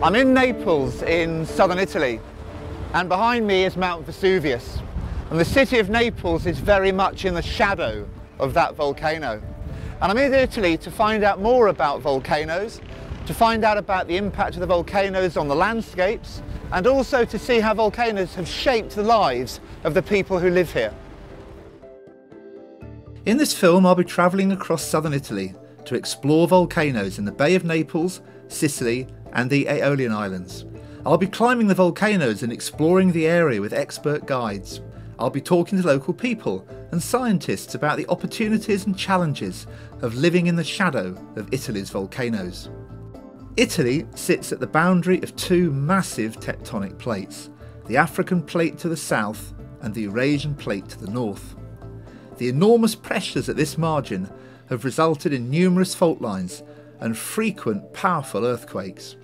I'm in Naples in southern Italy, and behind me is Mount Vesuvius, and the city of Naples is very much in the shadow of that volcano. And I'm in Italy to find out more about volcanoes, to find out about the impact of the volcanoes on the landscapes, and also to see how volcanoes have shaped the lives of the people who live here. In this film, I'll be travelling across southern Italy to explore volcanoes in the Bay of Naples, Sicily and the Aeolian Islands. I'll be climbing the volcanoes and exploring the area with expert guides. I'll be talking to local people and scientists about the opportunities and challenges of living in the shadow of Italy's volcanoes. Italy sits at the boundary of two massive tectonic plates, the African plate to the south and the Eurasian plate to the north. The enormous pressures at this margin have resulted in numerous fault lines and frequent powerful earthquakes.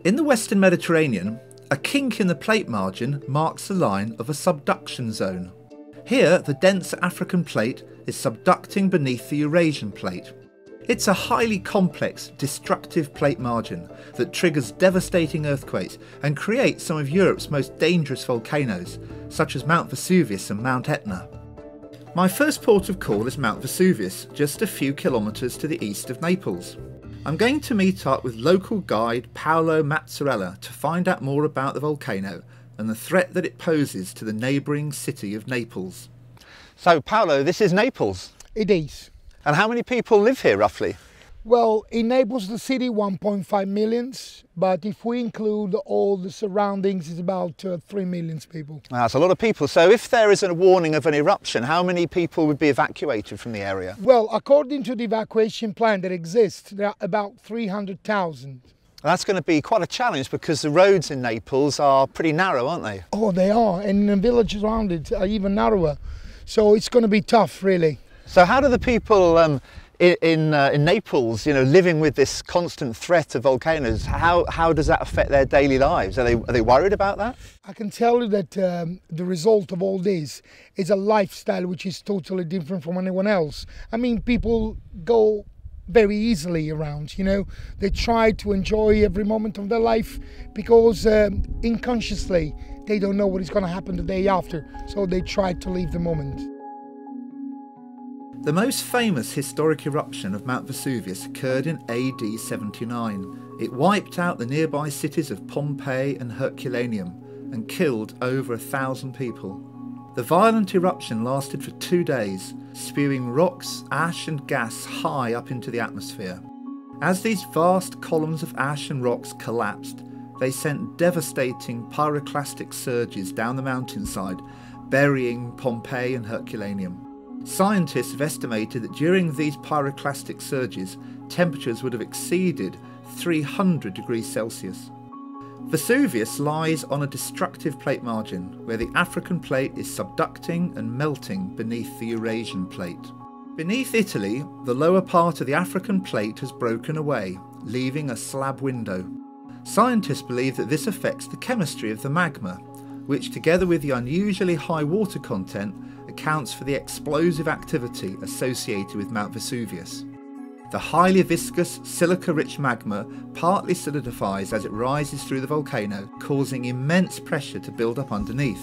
In the Western Mediterranean, a kink in the plate margin marks the line of a subduction zone. Here, the denser African plate is subducting beneath the Eurasian plate. It's a highly complex, destructive plate margin that triggers devastating earthquakes and creates some of Europe's most dangerous volcanoes, such as Mount Vesuvius and Mount Etna. My first port of call is Mount Vesuvius, just a few kilometres to the east of Naples. I'm going to meet up with local guide Paolo Mazzarella to find out more about the volcano and the threat that it poses to the neighbouring city of Naples. So Paolo, this is Naples? It is. And how many people live here roughly? Well, in Naples, the city, 1.5 million, but if we include all the surroundings, it's about 3 million people. That's a lot of people. So if there is a warning of an eruption, how many people would be evacuated from the area? Well, according to the evacuation plan that exists, there are about 300,000. That's going to be quite a challenge because the roads in Naples are pretty narrow, aren't they? Oh, they are, and the villages around it are even narrower. So it's going to be tough, really. So how do the people in Naples, living with this constant threat of volcanoes, how does that affect their daily lives? Are they worried about that? I can tell you that the result of all this is a lifestyle which is totally different from anyone else. I mean, people go very easily around, They try to enjoy every moment of their life because unconsciously they don't know what is going to happen the day after, so they try to live the moment. The most famous historic eruption of Mount Vesuvius occurred in AD 79. It wiped out the nearby cities of Pompeii and Herculaneum and killed over 1,000 people. The violent eruption lasted for 2 days, spewing rocks, ash and gas high up into the atmosphere. As these vast columns of ash and rocks collapsed, they sent devastating pyroclastic surges down the mountainside, burying Pompeii and Herculaneum. Scientists have estimated that during these pyroclastic surges, temperatures would have exceeded 300 degrees Celsius. Vesuvius lies on a destructive plate margin, where the African plate is subducting and melting beneath the Eurasian plate. Beneath Italy, the lower part of the African plate has broken away, leaving a slab window. Scientists believe that this affects the chemistry of the magma, which together with the unusually high water content accounts for the explosive activity associated with Mount Vesuvius. The highly viscous, silica-rich magma partly solidifies as it rises through the volcano, causing immense pressure to build up underneath.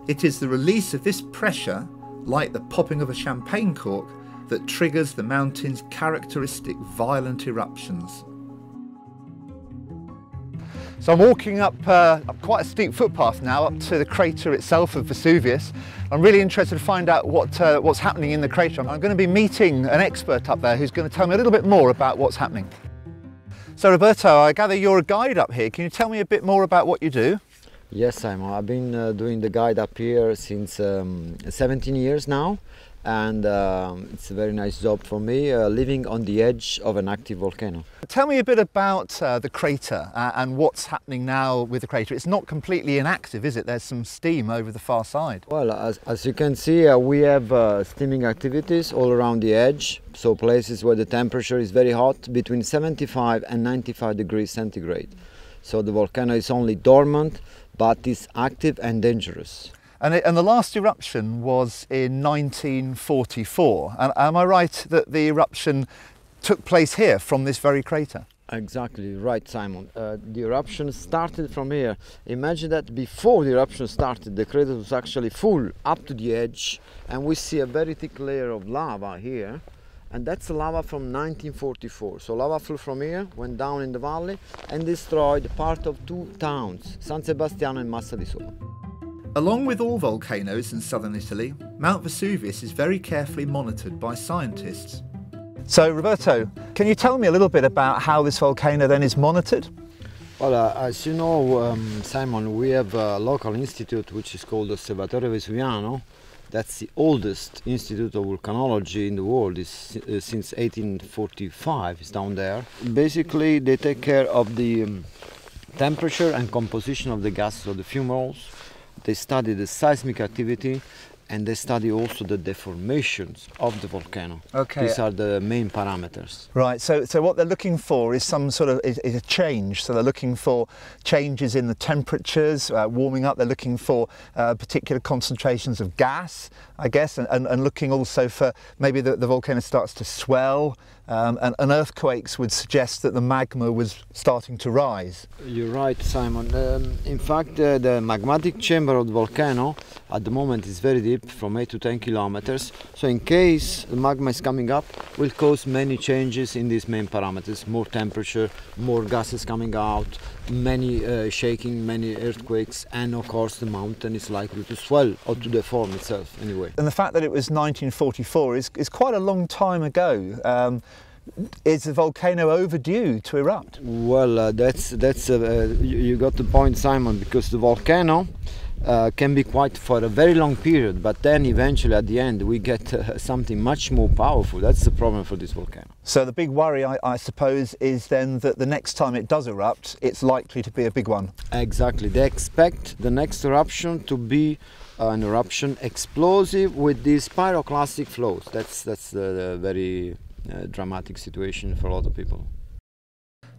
It is the release of this pressure, like the popping of a champagne cork, that triggers the mountain's characteristic violent eruptions. So I'm walking up quite a steep footpath now up to the crater itself of Vesuvius. I'm really interested to find out what's happening in the crater. I'm going to be meeting an expert up there who's going to tell me a little bit more about what's happening. So Roberto, I gather you're a guide up here. Can you tell me a bit more about what you do? Yes, Simon. I've been doing the guide up here since 17 years now. And it's a very nice job for me, living on the edge of an active volcano. Tell me a bit about the crater and what's happening now with the crater. It's not completely inactive, is it? There's some steam over the far side. Well, as you can see, we have steaming activities all around the edge, so places where the temperature is very hot, between 75 and 95 degrees centigrade. So the volcano is only dormant, but is active and dangerous. And the last eruption was in 1944. And am I right that the eruption took place here from this very crater? Exactly right, Simon. The eruption started from here. Imagine that before the eruption started, the crater was actually full up to the edge, and we see a very thick layer of lava here, and that's lava from 1944. So lava flew from here, went down in the valley, and destroyed part of two towns, San Sebastiano and Massa di Sole. Along with all volcanoes in southern Italy, Mount Vesuvius is very carefully monitored by scientists. So Roberto, can you tell me a little bit about how this volcano then is monitored? Well, as you know, Simon, we have a local institute which is called Osservatorio Vesuviano. That's the oldest institute of volcanology in the world. It's since 1845. It's down there. Basically, they take care of the temperature and composition of the gases of the fumaroles. They study the seismic activity, and they study also the deformations of the volcano. Okay. These are the main parameters. Right, so what they're looking for is some sort of is a change. So they're looking for changes in the temperatures, warming up. They're looking for particular concentrations of gas, I guess, and looking also for maybe the volcano starts to swell, and earthquakes would suggest that the magma was starting to rise. You're right, Simon. In fact, the magmatic chamber of the volcano at the moment is very deep, from 8 to 10 kilometers. So in case the magma is coming up, will cause many changes in these main parameters. More temperature, more gases coming out, many shaking, many earthquakes, and of course the mountain is likely to swell or to deform itself anyway. And the fact that it was 1944 is quite a long time ago. Is the volcano overdue to erupt? Well, you got the point, Simon, because the volcano can be quite for a very long period, but then eventually at the end we get something much more powerful. That's the problem for this volcano. So the big worry, I suppose, is then that the next time it does erupt, it's likely to be a big one. Exactly. They expect the next eruption to be an eruption explosive with these pyroclastic flows. That's the very dramatic situation for a lot of people.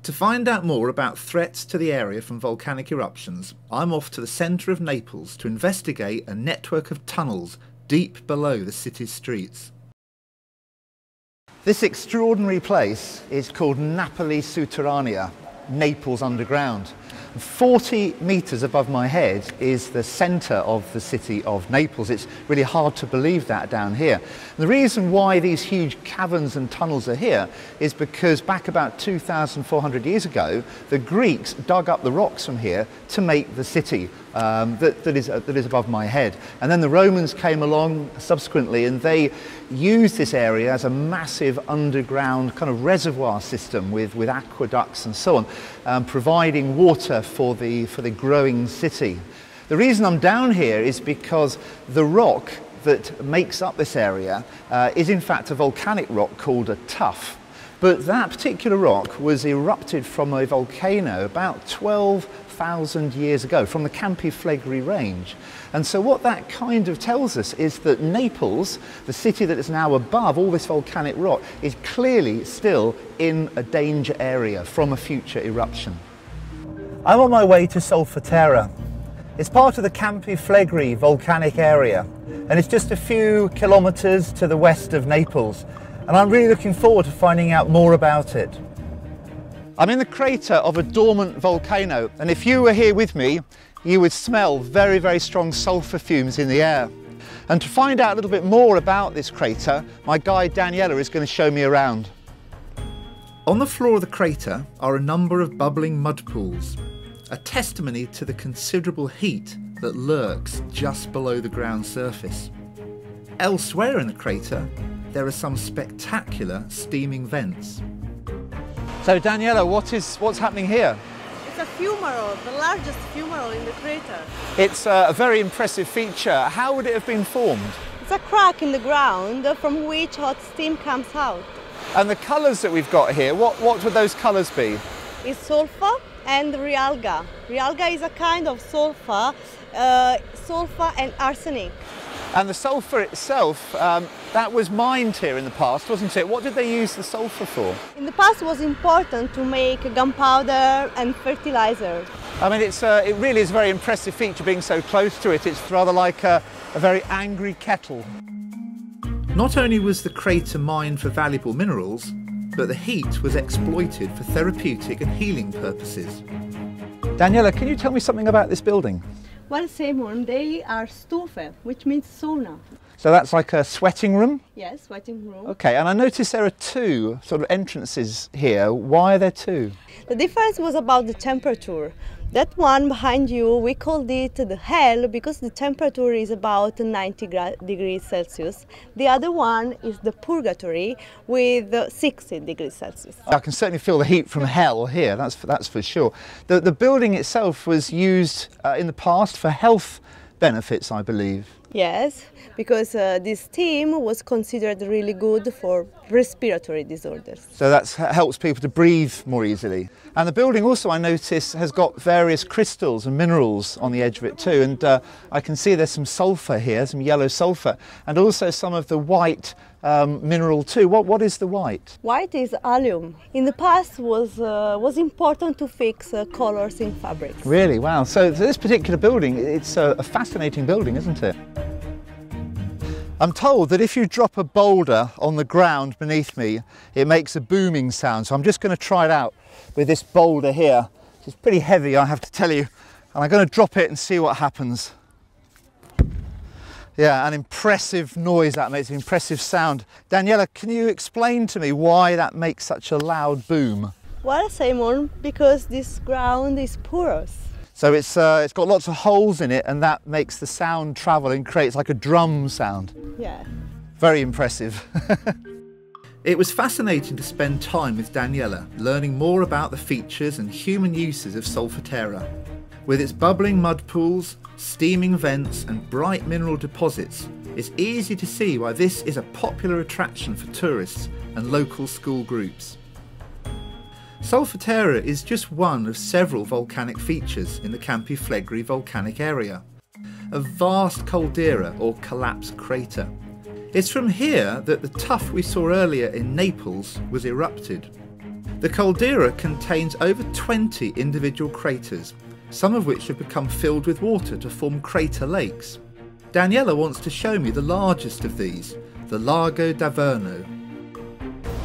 To find out more about threats to the area from volcanic eruptions, I'm off to the centre of Naples to investigate a network of tunnels deep below the city's streets. This extraordinary place is called Napoli Sotterranea, Naples Underground. 40 metres above my head is the centre of the city of Naples. It's really hard to believe that down here. And the reason why these huge caverns and tunnels are here is because back about 2,400 years ago, the Greeks dug up the rocks from here to make the city that is above my head. And then the Romans came along subsequently, and they used this area as a massive underground kind of reservoir system with aqueducts and so on, providing water for the growing city. The reason I'm down here is because the rock that makes up this area is in fact a volcanic rock called a tuff. But that particular rock was erupted from a volcano about 12,000 years ago, from the Campi Flegrei range. And so what that kind of tells us is that Naples, the city that is now above all this volcanic rock, is clearly still in a danger area from a future eruption. I'm on my way to Solfatara. It's part of the Campi Flegrei volcanic area, and it's just a few kilometres to the west of Naples. And I'm really looking forward to finding out more about it. I'm in the crater of a dormant volcano, and if you were here with me, you would smell very, very strong sulphur fumes in the air. And to find out a little bit more about this crater, my guide Daniela is going to show me around. On the floor of the crater are a number of bubbling mud pools, a testimony to the considerable heat that lurks just below the ground surface. Elsewhere in the crater, there are some spectacular steaming vents. So Daniela, what's happening here? It's a fumarole, the largest fumarole in the crater. It's a very impressive feature. How would it have been formed? It's a crack in the ground from which hot steam comes out. And the colours that we've got here, what would those colours be? It's sulfur and realga. Realga is a kind of sulfur and arsenic. And the sulphur itself, that was mined here in the past, wasn't it? What did they use the sulphur for? In the past it was important to make gunpowder and fertilizer. I mean, it really is a very impressive feature being so close to it. It's rather like a very angry kettle. Not only was the crater mined for valuable minerals, but the heat was exploited for therapeutic and healing purposes. Daniela, can you tell me something about this building? Well, Simon, they are stufe, which means sauna. So that's like a sweating room? Yes, sweating room. Okay, and I noticed there are two sort of entrances here. Why are there two? The difference was about the temperature. That one behind you, we called it the hell because the temperature is about 90 degrees Celsius. The other one is the purgatory with 60 degrees Celsius. I can certainly feel the heat from hell here, that's for sure. The building itself was used in the past for health benefits, I believe. Yes, because this steam was considered really good for respiratory disorders. So that helps people to breathe more easily. And the building also, I notice, has got various crystals and minerals on the edge of it too. And I can see there's some sulphur here, some yellow sulphur, and also some of the white mineral too. What is the white? White is alum. In the past was important to fix colors in fabrics. Really? Wow. So this particular building, it's a fascinating building, isn't it? I'm told that if you drop a boulder on the ground beneath me, it makes a booming sound. So I'm just going to try it out with this boulder here. It's pretty heavy, I have to tell you. And I'm going to drop it and see what happens. Yeah, an impressive noise that makes, an impressive sound. Daniela, can you explain to me why that makes such a loud boom? Well, Simon, because this ground is porous. So it's got lots of holes in it, and that makes the sound travel and creates like a drum sound. Yeah. Very impressive. It was fascinating to spend time with Daniela, learning more about the features and human uses of Solfatara. With its bubbling mud pools, steaming vents and bright mineral deposits, it's easy to see why this is a popular attraction for tourists and local school groups. Solfatara is just one of several volcanic features in the Campi Flegrei volcanic area, a vast caldera or collapsed crater. It's from here that the tuff we saw earlier in Naples was erupted. The caldera contains over 20 individual craters, some of which have become filled with water to form crater lakes. Daniela wants to show me the largest of these, the Lago d'Averno.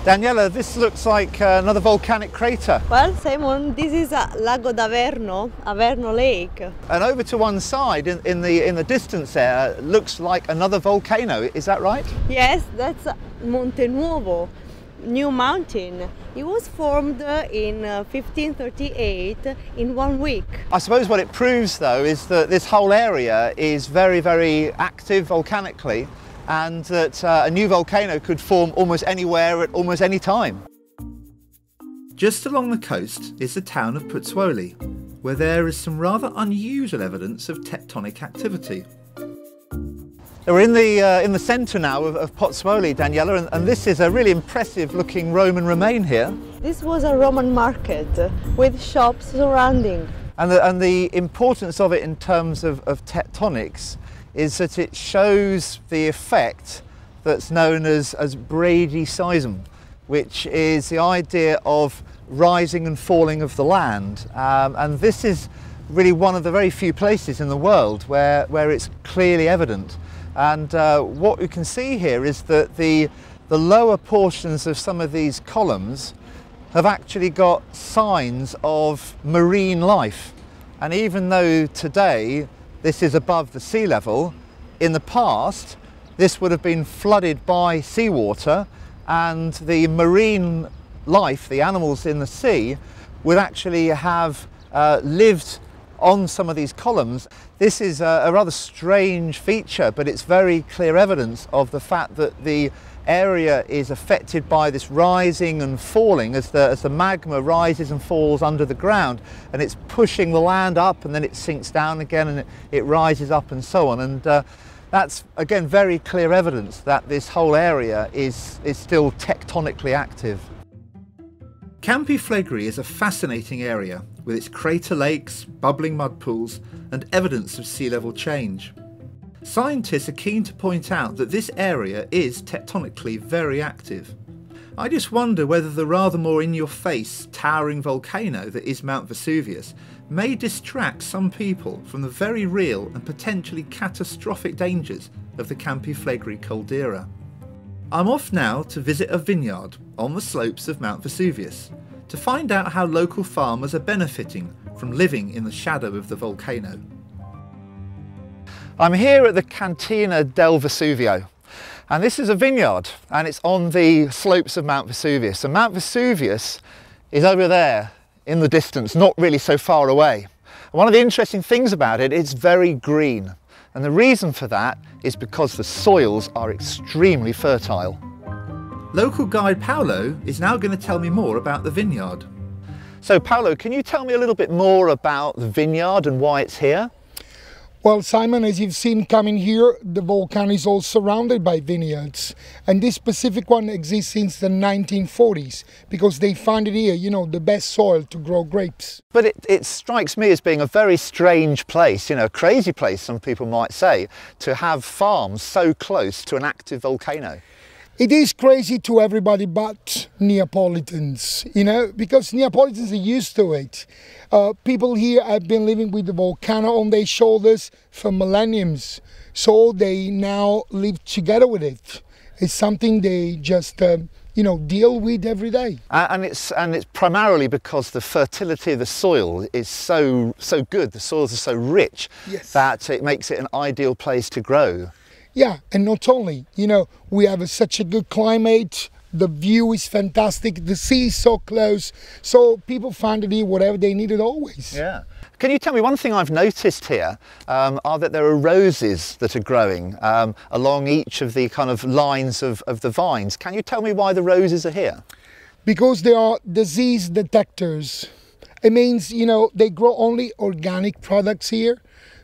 Daniela, this looks like another volcanic crater. Well, Simon, this is a Lago d'Averno, Averno Lake. And over to one side, in the distance there, looks like another volcano. Is that right? Yes, that's Monte Nuovo, new mountain. It was formed in 1538 in 1 week. I suppose what it proves, though, is that this whole area is very, very active volcanically, and that a new volcano could form almost anywhere at almost any time. Just along the coast is the town of Pozzuoli, where there is some rather unusual evidence of tectonic activity. We're in the centre now of Pozzuoli, Daniela, and this is a really impressive looking Roman remain here. This was a Roman market with shops surrounding. And the importance of it in terms of tectonics is that it shows the effect that's known as bradyseism, which is the idea of rising and falling of the land. And this is really one of the very few places in the world where it's clearly evident. And what we can see here is that the lower portions of some of these columns have actually got signs of marine life. And even though today this is above the sea level, in the past this would have been flooded by seawater, and the marine life, the animals in the sea, would actually have lived on some of these columns. This is a rather strange feature, but it's very clear evidence of the fact that the area is affected by this rising and falling as the magma rises and falls under the ground, and it's pushing the land up, and then it sinks down again, and it rises up, and so on. And that's again very clear evidence that this whole area is still tectonically active. Campi Flegrei is a fascinating area with its crater lakes, bubbling mud pools and evidence of sea level change. Scientists are keen to point out that this area is tectonically very active. I just wonder whether the rather more in-your-face towering volcano that is Mount Vesuvius may distract some people from the very real and potentially catastrophic dangers of the Campi Flegrei caldera. I'm off now to visit a vineyard on the slopes of Mount Vesuvius to find out how local farmers are benefiting from living in the shadow of the volcano. I'm here at the Cantina del Vesuvio, and this is a vineyard and it's on the slopes of Mount Vesuvius. And Mount Vesuvius is over there in the distance, not really so far away. And one of the interesting things about it, it's very green. And the reason for that is because the soils are extremely fertile. Local guide Paolo is now going to tell me more about the vineyard. So Paolo, can you tell me a little bit more about the vineyard and why it's here? Well, Simon, as you've seen coming here, the volcano is all surrounded by vineyards. And this specific one exists since the 1940s because they found it here, you know, the best soil to grow grapes. But it strikes me as being a very strange place, you know, a crazy place, some people might say, to have farms so close to an active volcano. It is crazy to everybody but Neapolitans, you know, because Neapolitans are used to it. People here have been living with the volcano on their shoulders for millenniums, so they now live together with it. It's something they just, you know, deal with every day. And it's primarily because the fertility of the soil is so good, the soils are so rich, yes, that it makes it an ideal place to grow. Yeah, and not only, you know, we have such a good climate, the view is fantastic, the sea is so close, so people find it here whatever they needed always. Yeah. Can you tell me, one thing I've noticed here are that there are roses that are growing along each of the kind of lines of the vines. Can you tell me why the roses are here? Because they are disease detectors. It means, you know, they grow only organic products here,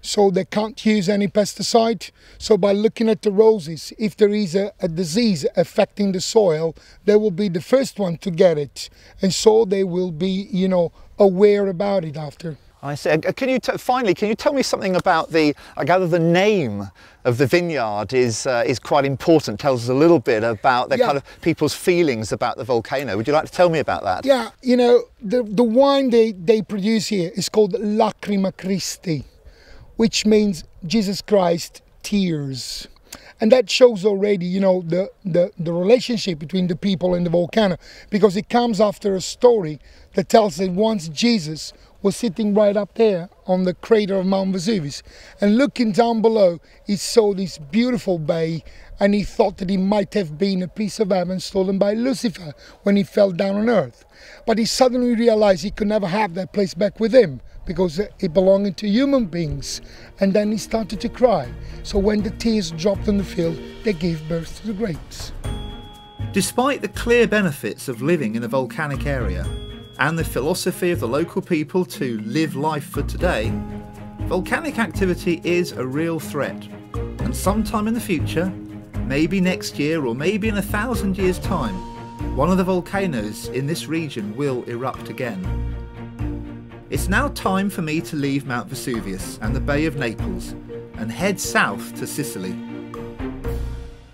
so they can't use any pesticide. So by looking at the roses, if there is a disease affecting the soil, they will be the first one to get it. And so they will be, you know, aware about it after. I see. Finally, can you tell me something about I gather the name of the vineyard is quite important, tells us a little bit about the kind of people's feelings about the volcano. Would you like to tell me about that? Yeah, you know, the wine they produce here is called Lacrima Christi, which means Jesus Christ tears. And that shows already, you know, the relationship between the people and the volcano, because it comes after a story that tells that once Jesus was sitting right up there on the crater of Mount Vesuvius, and looking down below, he saw this beautiful bay, and he thought that it might have been a piece of heaven stolen by Lucifer when he fell down on earth. But he suddenly realized he could never have that place back with him, because it belonged to human beings. And then he started to cry. So when the tears dropped on the field, they gave birth to the grapes. Despite the clear benefits of living in a volcanic area and the philosophy of the local people to live life for today, volcanic activity is a real threat. And sometime in the future, maybe next year or maybe in 1,000 years' time, one of the volcanoes in this region will erupt again. It's now time for me to leave Mount Vesuvius and the Bay of Naples and head south to Sicily.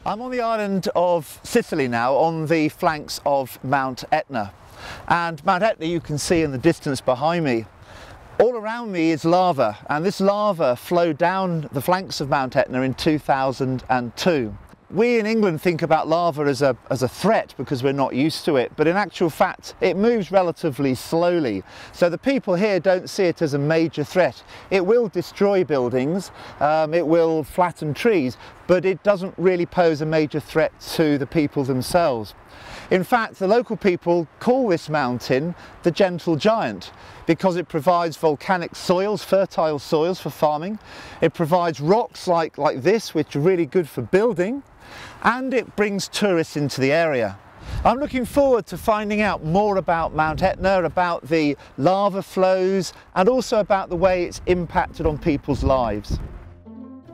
I'm on the island of Sicily now, on the flanks of Mount Etna. And Mount Etna you can see in the distance behind me. All around me is lava, and this lava flowed down the flanks of Mount Etna in 2002. We in England think about lava as a threat because we're not used to it, but in actual fact it moves relatively slowly. So the people here don't see it as a major threat. It will destroy buildings, it will flatten trees, but it doesn't really pose a major threat to the people themselves. In fact, the local people call this mountain the Gentle Giant because it provides volcanic soils, fertile soils for farming. It provides rocks like this, which are really good for building, and it brings tourists into the area. I'm looking forward to finding out more about Mount Etna, about the lava flows, and also about the way it's impacted on people's lives.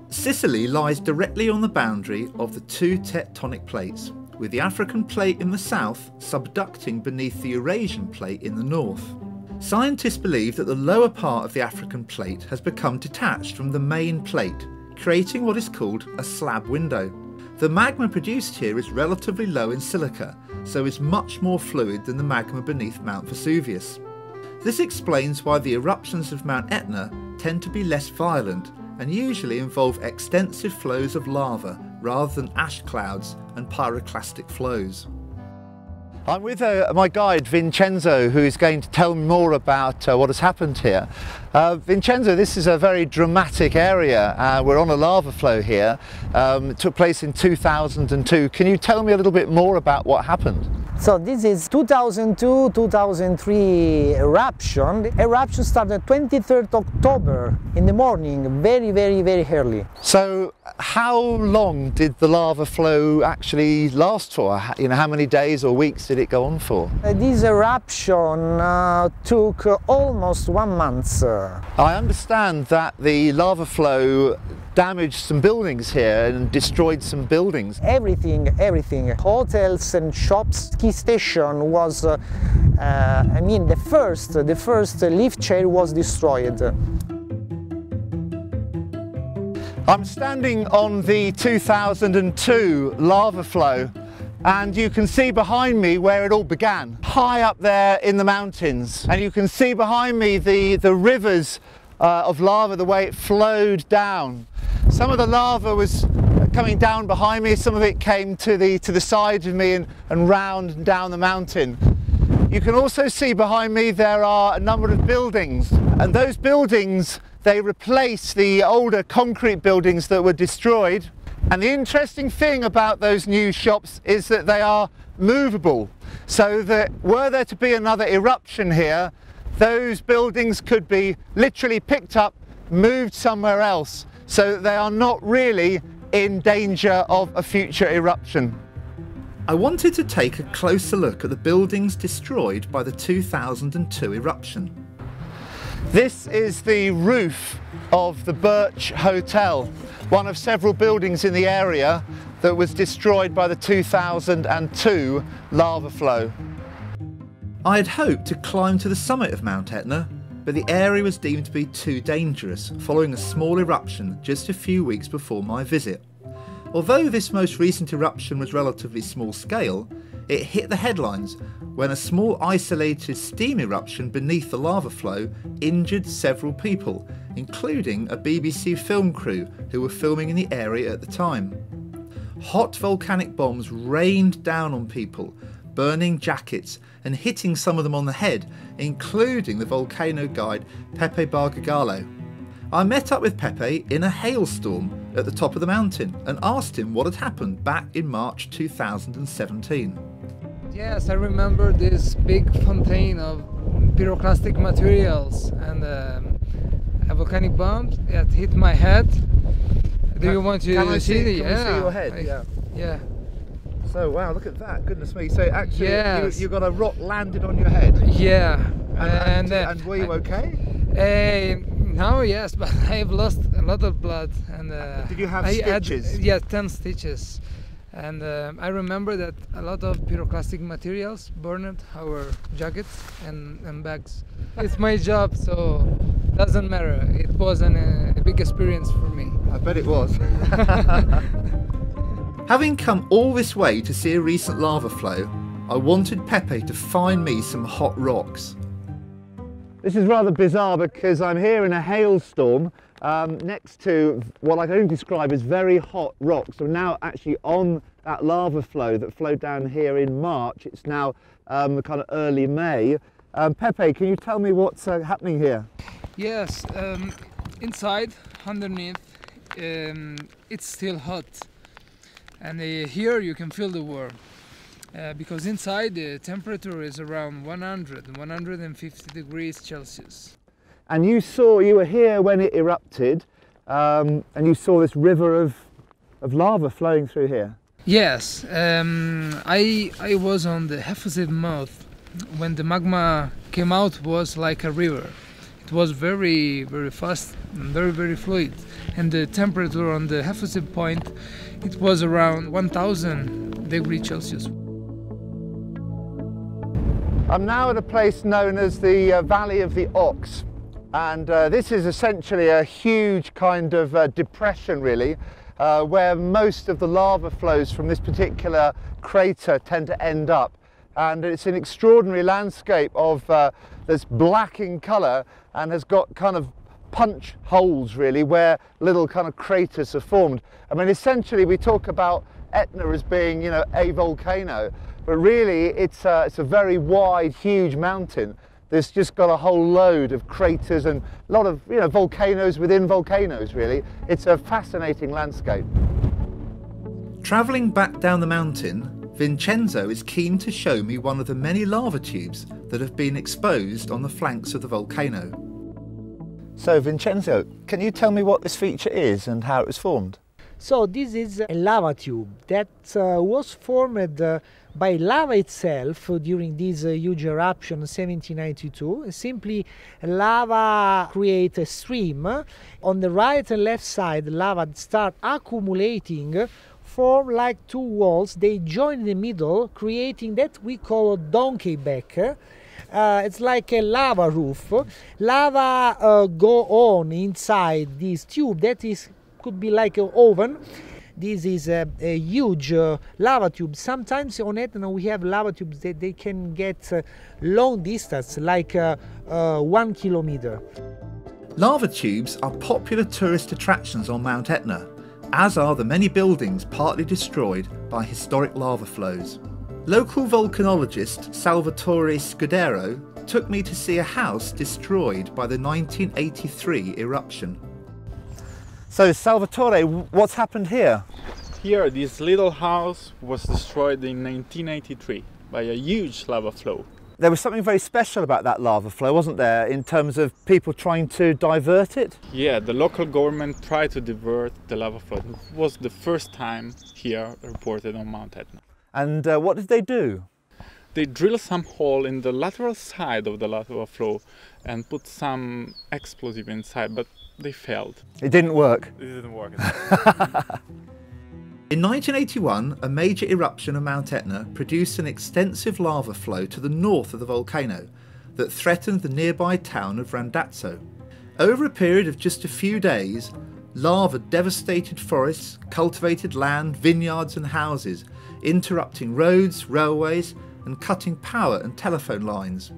Sicily lies directly on the boundary of the two tectonic plates, with the African plate in the south subducting beneath the Eurasian plate in the north. Scientists believe that the lower part of the African plate has become detached from the main plate, creating what is called a slab window. The magma produced here is relatively low in silica, so is much more fluid than the magma beneath Mount Vesuvius. This explains why the eruptions of Mount Etna tend to be less violent and usually involve extensive flows of lava rather than ash clouds and pyroclastic flows. I'm with my guide Vincenzo, who is going to tell me more about what has happened here. Vincenzo, this is a very dramatic area. We're on a lava flow here. It took place in 2002. Can you tell me a little bit more about what happened? So this is 2002-2003 eruption. The eruption started 23rd October in the morning, very early. So how long did the lava flow actually last for? You know, how many days or weeks did it go on for? This eruption took almost 1 month. I understand that the lava flow damaged some buildings here and destroyed some buildings. Everything. Hotels and shops. Ski station was, the first lift chair was destroyed. I'm standing on the 2002 lava flow, and you can see behind me where it all began, high up there in the mountains. And you can see behind me the rivers of lava, the way it flowed down. Some of the lava was coming down behind me, some of it came to the side of me and round and down the mountain. You can also see behind me there are a number of buildings, and those buildings, they replace the older concrete buildings that were destroyed. And the interesting thing about those new shops is that they are movable, so that were there to be another eruption here, those buildings could be literally picked up, moved somewhere else, so that they are not really in danger of a future eruption. I wanted to take a closer look at the buildings destroyed by the 2002 eruption. This is the roof of the Birch Hotel, one of several buildings in the area that was destroyed by the 2002 lava flow. I had hoped to climb to the summit of Mount Etna, but the area was deemed to be too dangerous following a small eruption just a few weeks before my visit. Although this most recent eruption was relatively small scale, it hit the headlines when a small isolated steam eruption beneath the lava flow injured several people, including a BBC film crew who were filming in the area at the time. Hot volcanic bombs rained down on people, burning jackets and hitting some of them on the head, including the volcano guide Pepe Bargagallo. I met up with Pepe in a hailstorm at the top of the mountain and asked him what had happened back in March 2017. Yes, I remember this big fountain of pyroclastic materials and a volcanic bomb that hit my head. Do you want to see it? Can we see your head? Yeah. So wow, look at that! Goodness me! So actually, yes. you got a rock landed on your head. Yeah. And were you okay? Now yes, but I've lost a lot of blood. And did you have stitches? Yeah, 10 stitches. And I remember that a lot of pyroclastic materials burned our jackets and bags. It's my job, so doesn't matter. It was a big experience for me. I bet it was. Having come all this way to see a recent lava flow, I wanted Pepe to find me some hot rocks. This is rather bizarre because I'm here in a hailstorm next to what I can only describe as very hot rocks. I'm now actually on that lava flow that flowed down here in March. It's now kind of early May. Pepe, can you tell me what's happening here? Yes, inside, underneath, it's still hot. And here you can feel the warmth. Because inside the temperature is around 150 degrees Celsius. And you were here when it erupted, and you saw this river of lava flowing through here. Yes, I was on the Hefesid mouth when the magma came out. Was like a river. It was very fast and very fluid, and the temperature on the Hefesid point, it was around 1000 degrees Celsius. I'm now at a place known as the Valley of the Ox, and this is essentially a huge kind of depression really, where most of the lava flows from this particular crater tend to end up. And it's an extraordinary landscape of that's black in colour and has got kind of punch holes really where little kind of craters have formed. I mean, essentially we talk about Etna as being, you know, a volcano, but really it's a very wide, huge mountain that's just got a whole load of craters and a lot of, you know, volcanoes within volcanoes really. It's a fascinating landscape. Travelling back down the mountain, Vincenzo is keen to show me one of the many lava tubes that have been exposed on the flanks of the volcano. So Vincenzo, can you tell me what this feature is and how it was formed? So this is a lava tube that was formed by lava itself during this huge eruption in 1792. Simply lava creates a stream. On the right and left side, lava start accumulating, form like two walls. They join in the middle, creating that we call a donkey back. It's like a lava roof. Lava go on inside this tube that could be like an oven. This is a huge lava tube. Sometimes on Etna we have lava tubes that they can get long distance, like 1 kilometer. Lava tubes are popular tourist attractions on Mount Etna, as are the many buildings partly destroyed by historic lava flows. Local volcanologist Salvatore Scudero took me to see a house destroyed by the 1983 eruption. So Salvatore, what's happened here? Here, this little house was destroyed in 1983 by a huge lava flow. There was something very special about that lava flow, wasn't there, in terms of people trying to divert it? Yeah, the local government tried to divert the lava flow. It was the first time here reported on Mount Etna. And what did they do? They drilled some hole in the lateral side of the lava flow and put some explosive inside, but they failed. It didn't work? It didn't work. In 1981, a major eruption of Mount Etna produced an extensive lava flow to the north of the volcano that threatened the nearby town of Randazzo. Over a period of just a few days, lava devastated forests, cultivated land, vineyards and houses, interrupting roads, railways and cutting power and telephone lines.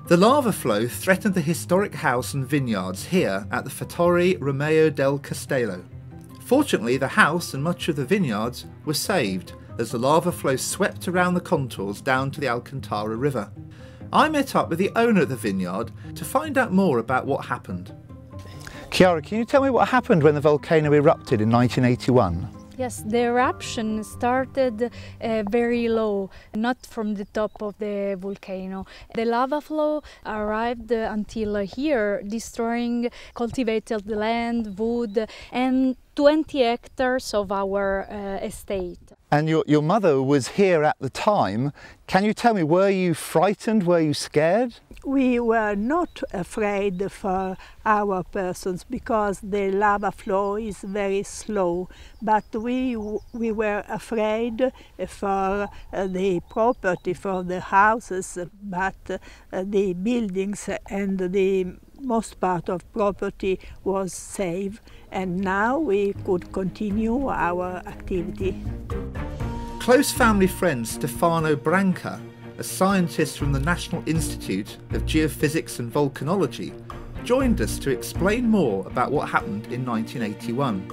The lava flow threatened the historic house and vineyards here at the Fattorie Romeo del Castello. Fortunately, the house and much of the vineyards were saved as the lava flow swept around the contours down to the Alcantara River. I met up with the owner of the vineyard to find out more about what happened. Chiara, can you tell me what happened when the volcano erupted in 1981? Yes, the eruption started very low, not from the top of the volcano. The lava flow arrived until here, destroying cultivated land, wood, and 20 hectares of our estate. And your mother was here at the time. Can you tell me, were you frightened? Were you scared? We were not afraid for our persons because the lava flow is very slow, but we were afraid for the property, for the houses, but the buildings and the most part of property was saved, and now we could continue our activity. Close family friend Stefano Branca, a scientist from the National Institute of Geophysics and Volcanology, joined us to explain more about what happened in 1981.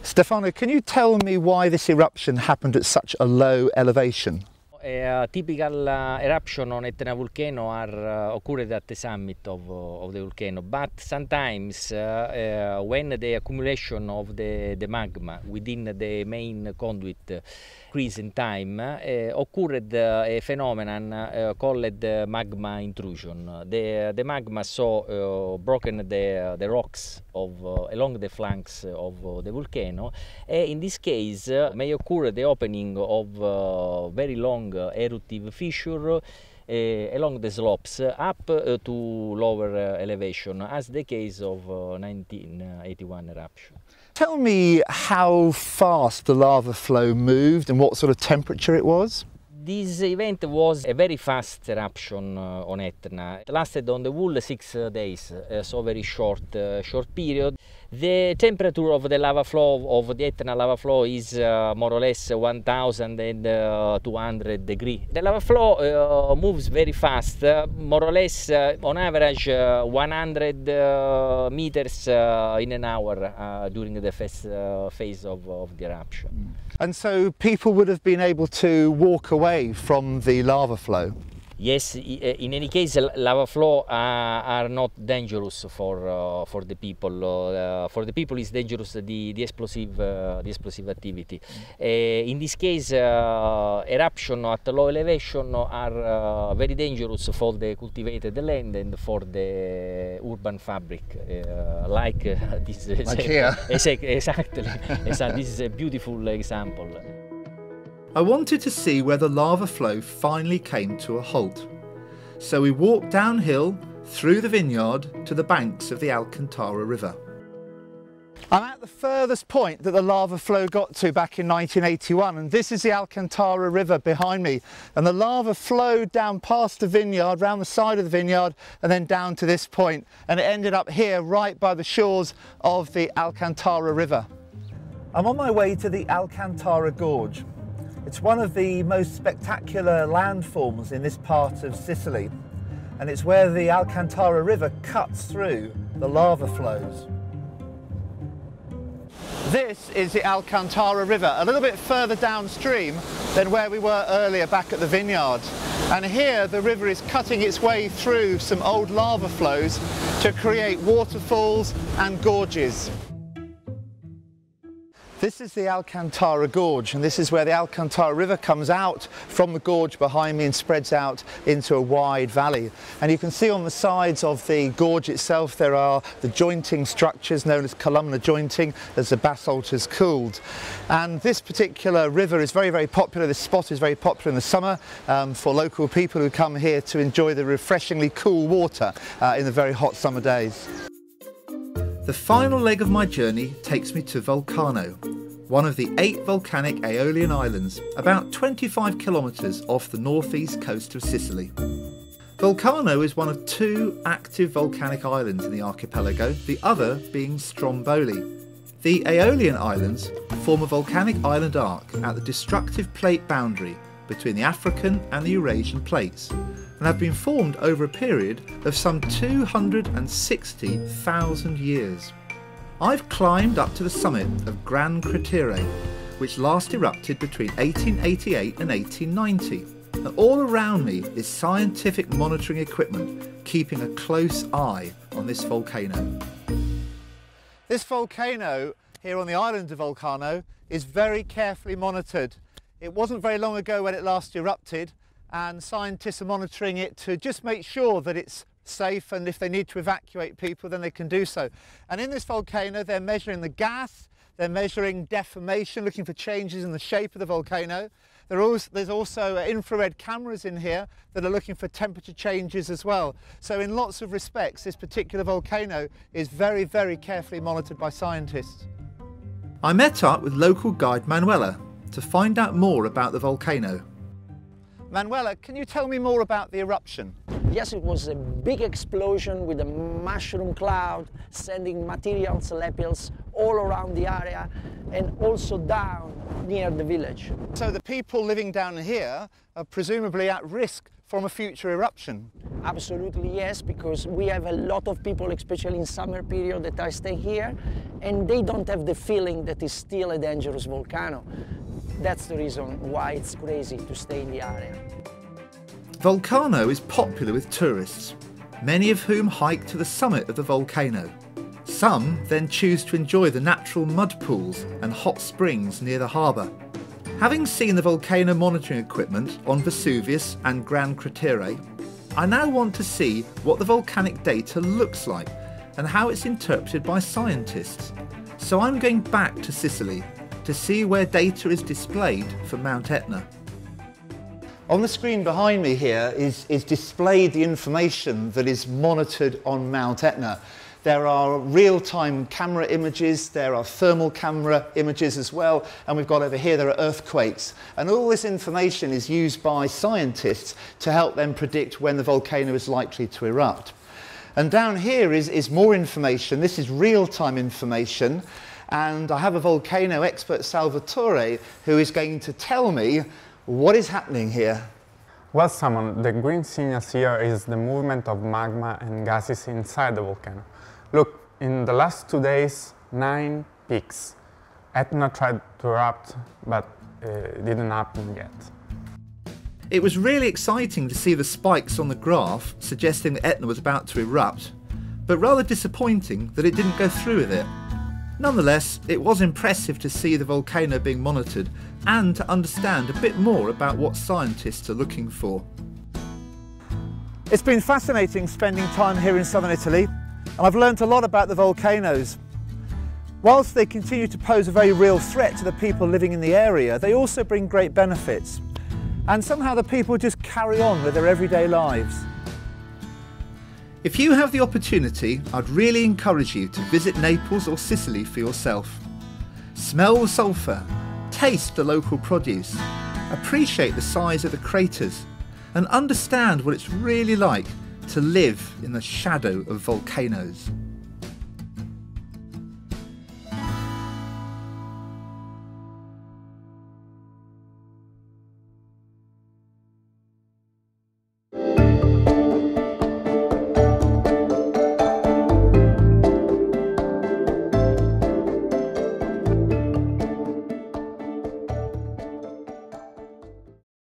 Stefano, can you tell me why this eruption happened at such a low elevation? A typical eruption on Etna volcano are occurred at the summit of the volcano, but sometimes when the accumulation of the magma within the main conduit increase in time, occurred a phenomenon called magma intrusion. The magma broken the rocks along the flanks of the volcano. In this case, may occur the opening of very long eruptive fissure along the slopes up to lower elevation, as the case of 1981 eruption. Tell me how fast the lava flow moved and what sort of temperature it was. This event was a very fast eruption on Etna. It lasted on the whole 6 days, so very short period. The temperature of the lava flow, of the Etna lava flow, is more or less 1,200 degrees. The lava flow moves very fast, more or less on average 100 meters in an hour during the first phase of the eruption. And so people would have been able to walk away from the lava flow? Yes, in any case, lava flow are not dangerous for the people. For the people, it's dangerous the explosive activity. In this case, eruption at low elevation are very dangerous for the cultivated land and for the urban fabric, like this. Like here. Exactly. This is a beautiful example. I wanted to see where the lava flow finally came to a halt. So we walked downhill through the vineyard to the banks of the Alcantara River. I'm at the furthest point that the lava flow got to back in 1981, and this is the Alcantara River behind me. And the lava flowed down past the vineyard, round the side of the vineyard, and then down to this point. And it ended up here, right by the shores of the Alcantara River. I'm on my way to the Alcantara Gorge. It's one of the most spectacular landforms in this part of Sicily, and it's where the Alcantara River cuts through the lava flows. This is the Alcantara River, a little bit further downstream than where we were earlier back at the vineyard. And here the river is cutting its way through some old lava flows to create waterfalls and gorges. This is the Alcantara Gorge, and this is where the Alcantara River comes out from the gorge behind me and spreads out into a wide valley. And you can see on the sides of the gorge itself there are the jointing structures known as columnar jointing as the basalt has cooled. And this particular river is very, very popular. This spot is very popular in the summer for local people who come here to enjoy the refreshingly cool water in the very hot summer days. The final leg of my journey takes me to Vulcano, one of the 8 volcanic Aeolian islands, about 25 kilometres off the northeast coast of Sicily. Vulcano is one of 2 active volcanic islands in the archipelago, the other being Stromboli. The Aeolian Islands form a volcanic island arc at the destructive plate boundary between the African and the Eurasian plates, and have been formed over a period of some 260,000 years. I've climbed up to the summit of Gran Cratere, which last erupted between 1888 and 1890, and all around me is scientific monitoring equipment keeping a close eye on this volcano. This volcano here on the island of Vulcano is very carefully monitored. It wasn't very long ago when it last erupted, and scientists are monitoring it to just make sure that it's safe, and if they need to evacuate people then they can do so. And in this volcano they're measuring the gas, they're measuring deformation, looking for changes in the shape of the volcano. There's also infrared cameras in here that are looking for temperature changes as well. So in lots of respects this particular volcano is very, very carefully monitored by scientists. I met up with local guide Manuela to find out more about the volcano. Manuela, can you tell me more about the eruption? Yes, it was a big explosion with a mushroom cloud sending materials, lepils all around the area and also down near the village. So the people living down here are presumably at risk from a future eruption? Absolutely yes, because we have a lot of people, especially in summer period, that are staying here and they don't have the feeling that it's still a dangerous volcano. That's the reason why it's crazy to stay in the area. Vulcano is popular with tourists, many of whom hike to the summit of the volcano. Some then choose to enjoy the natural mud pools and hot springs near the harbour. Having seen the volcano monitoring equipment on Vesuvius and Gran Cratere, I now want to see what the volcanic data looks like and how it's interpreted by scientists. So I'm going back to Sicily to see where data is displayed for Mount Etna. On the screen behind me here is displayed the information that is monitored on Mount Etna. There are real-time camera images, there are thermal camera images as well, and we've got over here there are earthquakes. And all this information is used by scientists to help them predict when the volcano is likely to erupt. And down here is more information. This is real-time information. And I have a volcano expert, Salvatore, who is going to tell me what is happening here. Well, Simon, the green signals here is the movement of magma and gases inside the volcano. Look, in the last 2 days, 9 peaks. Etna tried to erupt, but it didn't happen yet. It was really exciting to see the spikes on the graph suggesting that Etna was about to erupt, but rather disappointing that it didn't go through with it. Nonetheless, it was impressive to see the volcano being monitored and to understand a bit more about what scientists are looking for. It's been fascinating spending time here in southern Italy, and I've learnt a lot about the volcanoes. Whilst they continue to pose a very real threat to the people living in the area, they also bring great benefits. And somehow the people just carry on with their everyday lives. If you have the opportunity, I'd really encourage you to visit Naples or Sicily for yourself. Smell the sulphur, taste the local produce, appreciate the size of the craters, and understand what it's really like to live in the shadow of volcanoes.